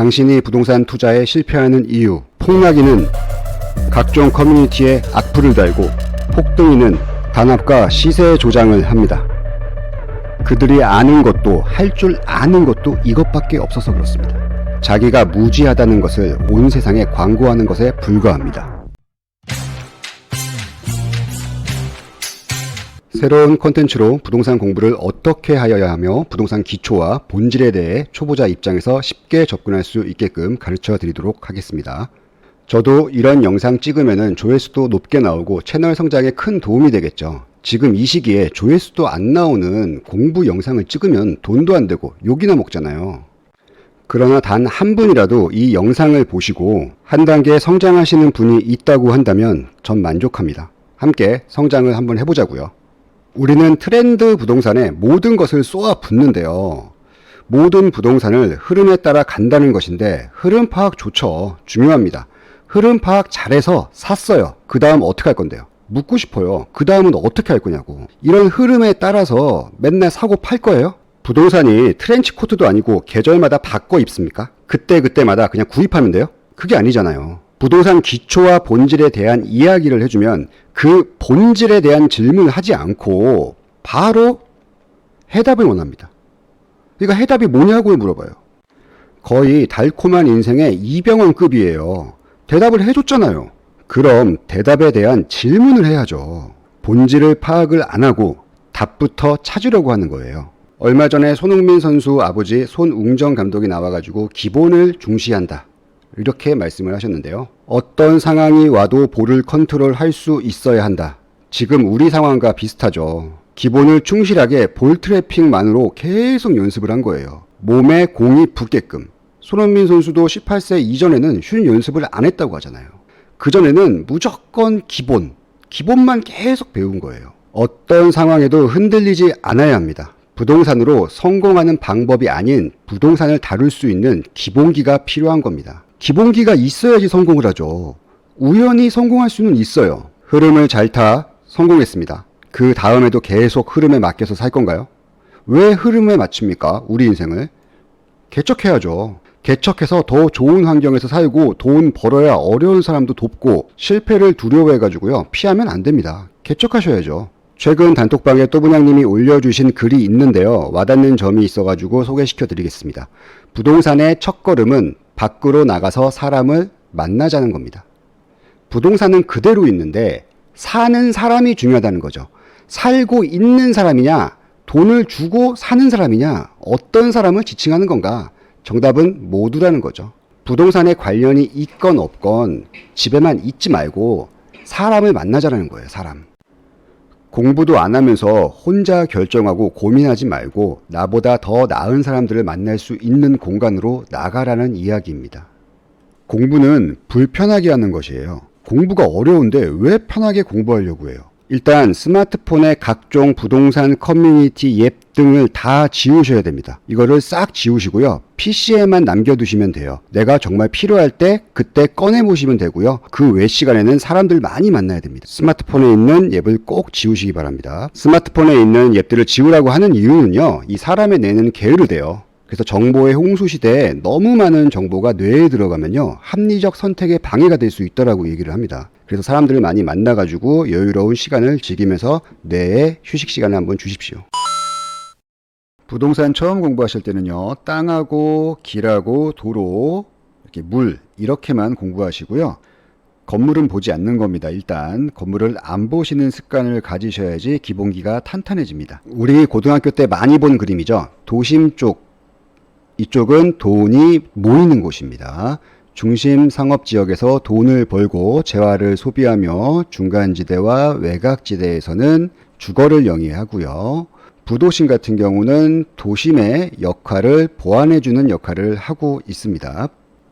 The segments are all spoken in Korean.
당신이 부동산 투자에 실패하는 이유. 폭락이는 각종 커뮤니티에 악플을 달고, 폭등이는 단합과 시세 조장을 합니다. 그들이 아는 것도 할 줄 아는 것도 이것밖에 없어서 그렇습니다. 자기가 무지하다는 것을 온 세상에 광고하는 것에 불과합니다. 새로운 콘텐츠로 부동산 공부를 어떻게 하여야 하며 부동산 기초와 본질에 대해 초보자 입장에서 쉽게 접근할 수 있게끔 가르쳐 드리도록 하겠습니다. 저도 이런 영상 찍으면 조회수도 높게 나오고 채널 성장에 큰 도움이 되겠죠. 지금 이 시기에 조회수도 안 나오는 공부 영상을 찍으면 돈도 안 되고 욕이나 먹잖아요. 그러나 단 한 분이라도 이 영상을 보시고 한 단계 성장하시는 분이 있다고 한다면 전 만족합니다. 함께 성장을 한번 해보자고요. 우리는 트렌드 부동산에 모든 것을 쏘아 붓는데요. 모든 부동산을 흐름에 따라 간다는 것인데 흐름 파악 좋죠. 중요합니다. 흐름 파악 잘해서 샀어요. 그 다음 어떻게 할 건데요? 묻고 싶어요. 그 다음은 어떻게 할 거냐고. 이런 흐름에 따라서 맨날 사고 팔 거예요? 부동산이 트렌치 코트도 아니고 계절마다 바꿔 입습니까? 그때마다 그냥 구입하면 돼요? 그게 아니잖아요. 부동산 기초와 본질에 대한 이야기를 해주면 그 본질에 대한 질문을 하지 않고 바로 해답을 원합니다. 그러니까 해답이 뭐냐고 물어봐요. 거의 달콤한 인생의 이병헌급이에요. 대답을 해줬잖아요. 그럼 대답에 대한 질문을 해야죠. 본질을 파악을 안 하고 답부터 찾으려고 하는 거예요. 얼마 전에 손흥민 선수 아버지 손웅정 감독이 나와가지고 기본을 중시한다. 이렇게 말씀을 하셨는데요. 어떤 상황이 와도 볼을 컨트롤할 수 있어야 한다. 지금 우리 상황과 비슷하죠. 기본을 충실하게 볼 트래핑만으로 계속 연습을 한 거예요. 몸에 공이 붙게끔. 손흥민 선수도 18세 이전에는 슛 연습을 안 했다고 하잖아요. 그전에는 무조건 기본만 계속 배운 거예요. 어떤 상황에도 흔들리지 않아야 합니다. 부동산으로 성공하는 방법이 아닌 부동산을 다룰 수 있는 기본기가 필요한 겁니다. 기본기가 있어야지 성공을 하죠. 우연히 성공할 수는 있어요. 흐름을 잘 타 성공했습니다. 그 다음에도 계속 흐름에 맡겨서 살 건가요? 왜 흐름에 맞춥니까? 우리 인생을. 개척해야죠. 개척해서 더 좋은 환경에서 살고 돈 벌어야 어려운 사람도 돕고 실패를 두려워해가지고요. 피하면 안 됩니다. 개척하셔야죠. 최근 단톡방에 또분양님이 올려주신 글이 있는데요. 와닿는 점이 있어가지고 소개시켜 드리겠습니다. 부동산의 첫걸음은 밖으로 나가서 사람을 만나자는 겁니다. 부동산은 그대로 있는데 사는 사람이 중요하다는 거죠. 살고 있는 사람이냐, 돈을 주고 사는 사람이냐, 어떤 사람을 지칭하는 건가? 정답은 모두라는 거죠. 부동산에 관련이 있건 없건 집에만 있지 말고 사람을 만나자는 거예요. 사람. 공부도 안 하면서 혼자 결정하고 고민하지 말고 나보다 더 나은 사람들을 만날 수 있는 공간으로 나가라는 이야기입니다. 공부는 불편하게 하는 것이에요. 공부가 어려운데 왜 편하게 공부하려고 해요? 일단 스마트폰에 각종 부동산 커뮤니티 앱 등을 다 지우셔야 됩니다. 이거를 싹 지우시고요. PC에만 남겨두시면 돼요. 내가 정말 필요할 때 그때 꺼내보시면 되고요. 그 외 시간에는 사람들 많이 만나야 됩니다. 스마트폰에 있는 앱을 꼭 지우시기 바랍니다. 스마트폰에 있는 앱들을 지우라고 하는 이유는요. 이 사람의 뇌는 게으르대요. 그래서 정보의 홍수 시대에 너무 많은 정보가 뇌에 들어가면요. 합리적 선택에 방해가 될 수 있다라고 얘기를 합니다. 그래서 사람들을 많이 만나가지고 여유로운 시간을 즐기면서 뇌에 휴식 시간을 한번 주십시오. 부동산 처음 공부하실 때는요. 땅하고 길하고 도로, 이렇게 물 이렇게만 공부하시고요. 건물은 보지 않는 겁니다. 일단 건물을 안 보시는 습관을 가지셔야지 기본기가 탄탄해집니다. 우리 고등학교 때 많이 본 그림이죠. 도심 쪽, 이쪽은 돈이 모이는 곳입니다. 중심 상업지역에서 돈을 벌고 재화를 소비하며 중간지대와 외곽지대에서는 주거를 영위하고요. 부도심 같은 경우는 도심의 역할을 보완해주는 역할을 하고 있습니다.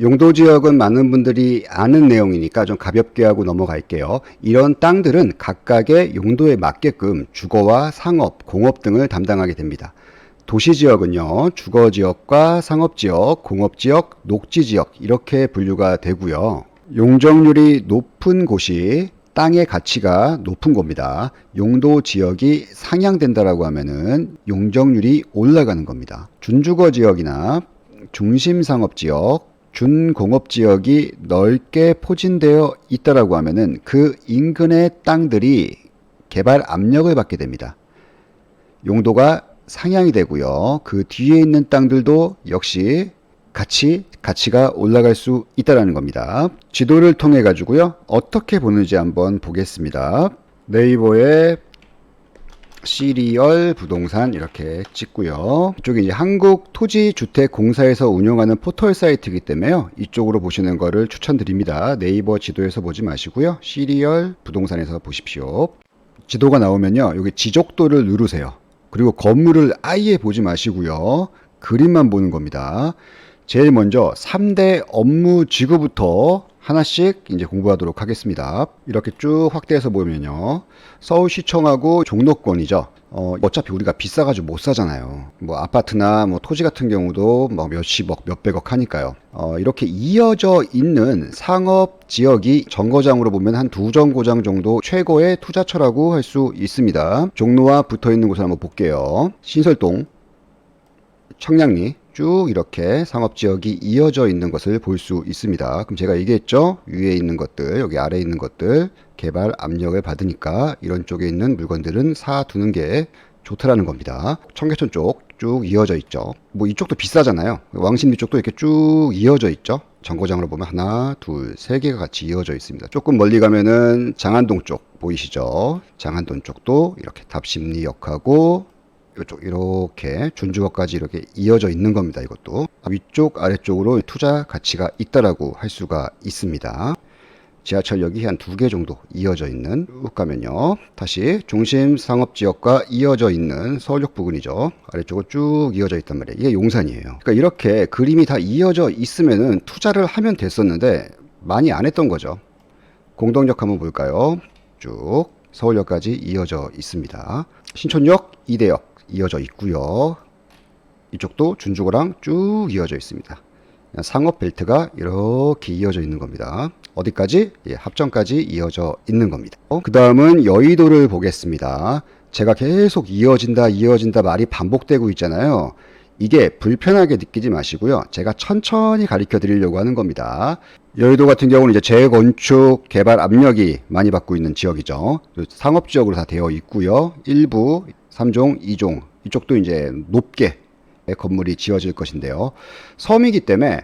용도지역은 많은 분들이 아는 내용이니까 좀 가볍게 하고 넘어갈게요. 이런 땅들은 각각의 용도에 맞게끔 주거와 상업, 공업 등을 담당하게 됩니다. 도시지역은요, 주거지역과 상업지역, 공업지역, 녹지지역 이렇게 분류가 되고요. 용적률이 높은 곳이 땅의 가치가 높은 겁니다. 용도지역이 상향된다라고 하면은 용적률이 올라가는 겁니다. 준주거지역이나 중심상업지역, 준공업지역이 넓게 포진되어 있다라고 하면은 그 인근의 땅들이 개발 압력을 받게 됩니다. 용도가 상향이 되고요. 그 뒤에 있는 땅들도 역시 같이 가치가 올라갈 수 있다는 겁니다. 지도를 통해 가지고요. 어떻게 보는지 한번 보겠습니다. 네이버에 시리얼 부동산 이렇게 찍고요. 이쪽이 이제 한국토지주택공사에서 운영하는 포털 사이트이기 때문에요. 이쪽으로 보시는 거를 추천드립니다. 네이버 지도에서 보지 마시고요. 시리얼 부동산에서 보십시오. 지도가 나오면요. 여기 지적도를 누르세요. 그리고 건물을 아예 보지 마시고요. 그림만 보는 겁니다. 제일 먼저 3대 업무 지구부터 하나씩 이제 공부하도록 하겠습니다. 이렇게 쭉 확대해서 보면요. 서울시청하고 종로권이죠. 어차피 우리가 비싸가지고 못 사잖아요. 뭐 아파트나 뭐 토지 같은 경우도 뭐 몇십억, 몇백억 하니까요. 이렇게 이어져 있는 상업 지역이 정거장으로 보면 한 두 정거장 정도 최고의 투자처라고 할 수 있습니다. 종로와 붙어 있는 곳을 한번 볼게요. 신설동, 청량리, 쭉 이렇게 상업지역이 이어져 있는 것을 볼 수 있습니다. 그럼 제가 얘기했죠? 위에 있는 것들, 여기 아래에 있는 것들 개발 압력을 받으니까 이런 쪽에 있는 물건들은 사두는 게 좋다라는 겁니다. 청계천 쪽 쭉 이어져 있죠. 뭐 이쪽도 비싸잖아요. 왕십리 쪽도 이렇게 쭉 이어져 있죠. 정거장으로 보면 하나, 둘, 세 개가 같이 이어져 있습니다. 조금 멀리 가면은 장안동 쪽 보이시죠? 장안동 쪽도 이렇게 답심리역하고 이쪽 이렇게 준주거까지 이렇게 이어져 있는 겁니다. 이것도 위쪽 아래쪽으로 투자 가치가 있다라고 할 수가 있습니다. 지하철역이 한 2개 정도 이어져 있는, 쭉 가면요 다시 중심 상업지역과 이어져 있는 서울역 부근이죠. 아래쪽으로 쭉 이어져 있단 말이에요. 이게 용산이에요. 그러니까 이렇게 그림이 다 이어져 있으면은 투자를 하면 됐었는데 많이 안 했던 거죠. 공덕역 한번 볼까요? 쭉 서울역까지 이어져 있습니다. 신촌역, 이대역 이어져 있고요. 이쪽도 준주거랑 쭉 이어져 있습니다. 상업 벨트가 이렇게 이어져 있는 겁니다. 어디까지? 예, 합정까지 이어져 있는 겁니다. 그 다음은 여의도를 보겠습니다. 제가 계속 이어진다 말이 반복되고 있잖아요. 이게 불편하게 느끼지 마시고요. 제가 천천히 가르쳐 드리려고 하는 겁니다. 여의도 같은 경우는 이제 재건축 개발 압력이 많이 받고 있는 지역이죠. 상업지역으로 다 되어 있고요. 일부 3종, 2종 이쪽도 이제 높게 건물이 지어질 것인데요. 섬이기 때문에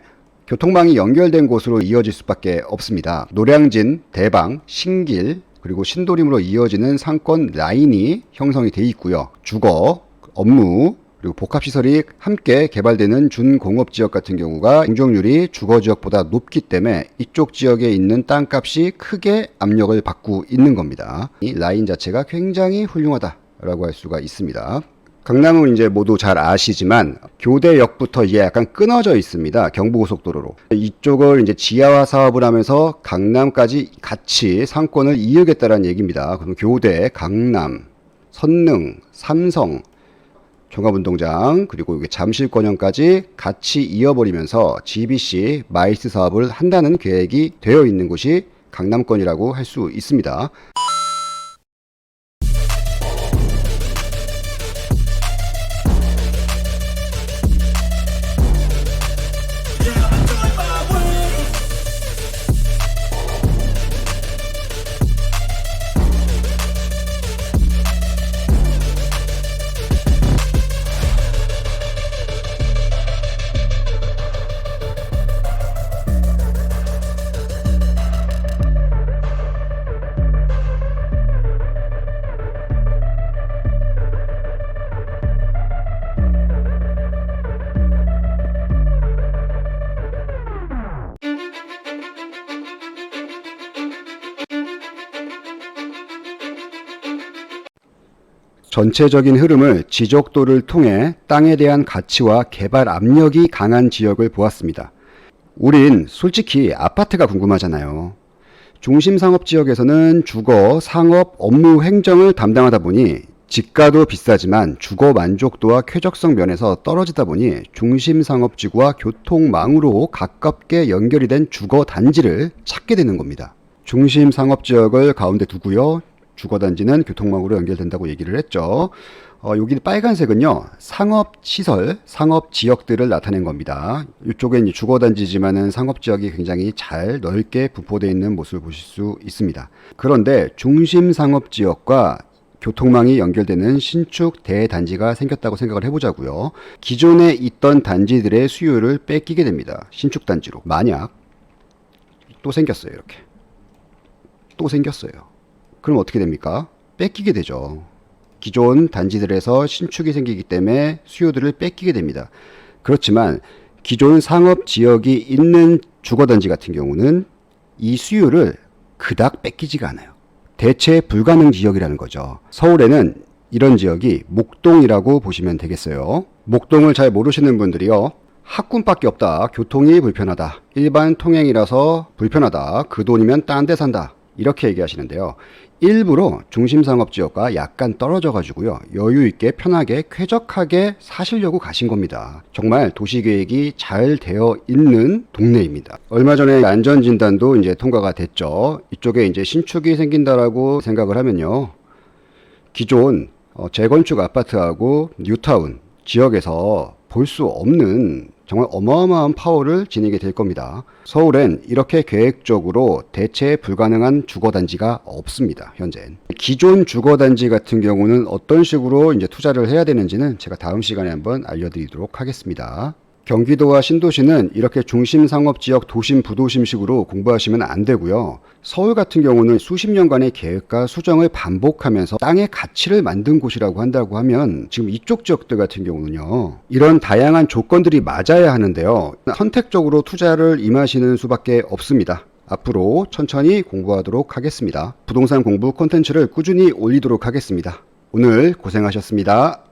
교통망이 연결된 곳으로 이어질 수밖에 없습니다. 노량진, 대방, 신길 그리고 신도림으로 이어지는 상권 라인이 형성이 돼 있고요. 주거, 업무 그리고 복합시설이 함께 개발되는 준공업지역 같은 경우가 용적률이 주거지역보다 높기 때문에 이쪽 지역에 있는 땅값이 크게 압력을 받고 있는 겁니다. 이 라인 자체가 굉장히 훌륭하다라고 할 수가 있습니다. 강남은 이제 모두 잘 아시지만 교대역부터 이게 약간 끊어져 있습니다. 경부고속도로로. 이쪽을 이제 지하화 사업을 하면서 강남까지 같이 상권을 이으겠다라는 얘기입니다. 그럼 교대, 강남, 선릉, 삼성, 종합운동장 그리고 이게 잠실권역까지 같이 이어버리면서 GBC 마이스 사업을 한다는 계획이 되어 있는 곳이 강남권이라고 할 수 있습니다. 전체적인 흐름을 지적도를 통해 땅에 대한 가치와 개발 압력이 강한 지역을 보았습니다. 우린 솔직히 아파트가 궁금하잖아요. 중심 상업지역에서는 주거, 상업, 업무 행정을 담당하다 보니 집가도 비싸지만 주거 만족도와 쾌적성 면에서 떨어지다 보니 중심 상업지구와 교통망으로 가깝게 연결이 된 주거 단지를 찾게 되는 겁니다. 중심 상업지역을 가운데 두고요. 주거단지는 교통망으로 연결된다고 얘기를 했죠. 여기 빨간색은요, 상업시설, 상업지역들을 나타낸 겁니다. 이쪽엔 주거단지지만은 상업지역이 굉장히 잘 넓게 분포되어 있는 모습을 보실 수 있습니다. 그런데 중심상업지역과 교통망이 연결되는 신축 대단지가 생겼다고 생각을 해보자고요. 기존에 있던 단지들의 수요를 뺏기게 됩니다. 신축 단지로. 만약 또 생겼어요. 이렇게. 또 생겼어요. 그럼 어떻게 됩니까? 뺏기게 되죠. 기존 단지들에서 신축이 생기기 때문에 수요들을 뺏기게 됩니다. 그렇지만 기존 상업지역이 있는 주거단지 같은 경우는 이 수요를 그닥 뺏기지가 않아요. 대체 불가능 지역이라는 거죠. 서울에는 이런 지역이 목동이라고 보시면 되겠어요. 목동을 잘 모르시는 분들이요, 학군밖에 없다, 교통이 불편하다, 일반 통행이라서 불편하다, 그 돈이면 딴 데 산다, 이렇게 얘기하시는데요. 일부러 중심상업지역과 약간 떨어져 가지고요, 여유있게 편하게 쾌적하게 사시려고 가신 겁니다. 정말 도시계획이 잘 되어 있는 동네입니다. 얼마 전에 안전진단도 이제 통과가 됐죠. 이쪽에 이제 신축이 생긴다라고 생각을 하면요, 기존 재건축 아파트하고 뉴타운 지역에서 볼 수 없는 정말 어마어마한 파워를 지니게 될 겁니다. 서울엔 이렇게 계획적으로 대체 불가능한 주거단지가 없습니다. 현재는. 기존 주거단지 같은 경우는 어떤 식으로 이제 투자를 해야 되는지는 제가 다음 시간에 한번 알려드리도록 하겠습니다. 경기도와 신도시는 이렇게 중심상업지역 도심 부도심식으로 공부하시면 안 되고요. 서울 같은 경우는 수십 년간의 계획과 수정을 반복하면서 땅의 가치를 만든 곳이라고 한다고 하면, 지금 이쪽 지역들 같은 경우는요, 이런 다양한 조건들이 맞아야 하는데요, 선택적으로 투자를 임하시는 수밖에 없습니다. 앞으로 천천히 공부하도록 하겠습니다. 부동산 공부 콘텐츠를 꾸준히 올리도록 하겠습니다. 오늘 고생하셨습니다.